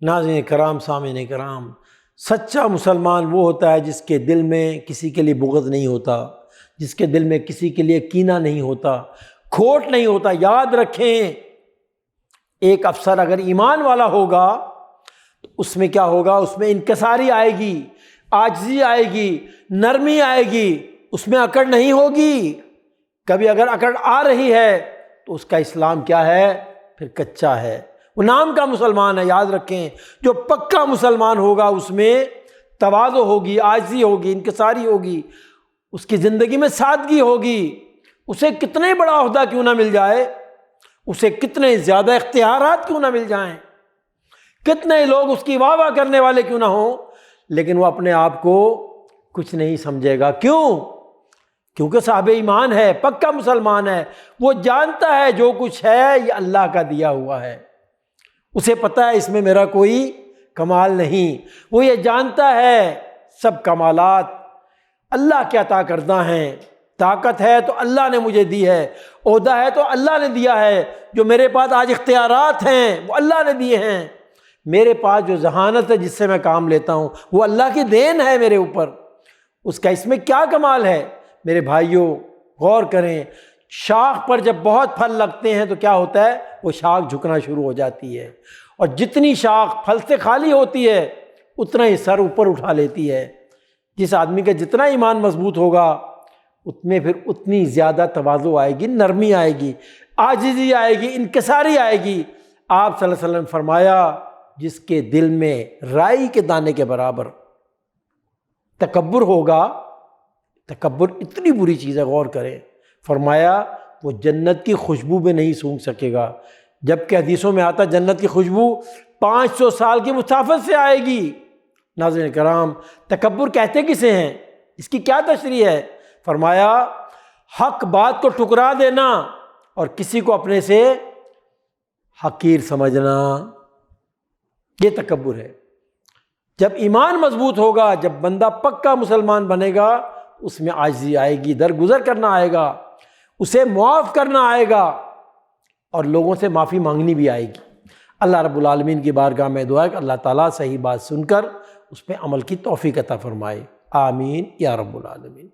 ناظرین کرام، سامعین کرام، سچا مسلمان وہ ہوتا ہے جس کے دل میں کسی کے لیے بغض نہیں ہوتا، جس کے دل میں کسی کے لیے کینہ نہیں ہوتا، کھوٹ نہیں ہوتا۔ یاد رکھیں، ایک افسر اگر ایمان والا ہوگا تو اس میں کیا ہوگا؟ اس میں انکساری آئے گی، عاجزی آئے گی، نرمی آئے گی، اس میں اکڑ نہیں ہوگی۔ کبھی اگر اکڑ آ رہی ہے تو اس کا اسلام کیا ہے؟ پھر کچا ہے، وہ نام کا مسلمان ہے۔ یاد رکھیں، جو پکا مسلمان ہوگا اس میں تواضع ہوگی، عاجزی ہوگی، انکساری ہوگی، اس کی زندگی میں سادگی ہوگی۔ اسے کتنے بڑا عہدہ کیوں نہ مل جائے، اسے کتنے زیادہ اختیارات کیوں نہ مل جائیں، کتنے لوگ اس کی واہ واہ کرنے والے کیوں نہ ہوں، لیکن وہ اپنے آپ کو کچھ نہیں سمجھے گا۔ کیوں؟ کیونکہ صاحب ایمان ہے، پکا مسلمان ہے۔ وہ جانتا ہے جو کچھ ہے یہ اللہ کا دیا ہوا ہے، اسے پتہ ہے اس میں میرا کوئی کمال نہیں۔ وہ یہ جانتا ہے سب کمالات اللہ کے عطا کردہ ہیں۔ طاقت ہے تو اللہ نے مجھے دی ہے، عہدہ ہے تو اللہ نے دیا ہے، جو میرے پاس آج اختیارات ہیں وہ اللہ نے دیے ہیں، میرے پاس جو ذہانت ہے جس سے میں کام لیتا ہوں وہ اللہ کی دین ہے میرے اوپر۔ اس کا اس میں کیا کمال ہے؟ میرے بھائیوں غور کریں، شاخ پر جب بہت پھل لگتے ہیں تو کیا ہوتا ہے؟ وہ شاخ جھکنا شروع ہو جاتی ہے، اور جتنی شاخ پھل سے خالی ہوتی ہے اتنا ہی سر اوپر اٹھا لیتی ہے۔ جس آدمی کا جتنا ایمان مضبوط ہوگا اتنے پھر اتنی زیادہ تواضع آئے گی، نرمی آئے گی، عاجزی آئے گی، انکساری آئے گی۔ آپ صلی اللہ علیہ وسلم نے فرمایا جس کے دل میں رائی کے دانے کے برابر تکبر ہوگا، تکبر اتنی بری چیز ہے، غور کریں، فرمایا وہ جنت کی خوشبو میں نہیں سونگھ سکے گا، جبکہ حدیثوں میں آتا جنت کی خوشبو 500 سال کی مسافت سے آئے گی۔ ناظرین کرام، تکبر کہتے کسے ہیں؟ اس کی کیا تشریح ہے؟ فرمایا حق بات کو ٹکرا دینا اور کسی کو اپنے سے حقیر سمجھنا، یہ تکبر ہے۔ جب ایمان مضبوط ہوگا، جب بندہ پکا مسلمان بنے گا، اس میں عاجزی آئے گی، درگزر کرنا آئے گا، اسے معاف کرنا آئے گا، اور لوگوں سے معافی مانگنی بھی آئے گی۔ اللہ رب العالمین کی بارگاہ میں دعا ہے کہ اللہ تعالیٰ صحیح بات سن کر اس پہ عمل کی توفیق عطا فرمائے۔ آمین یا رب العالمین۔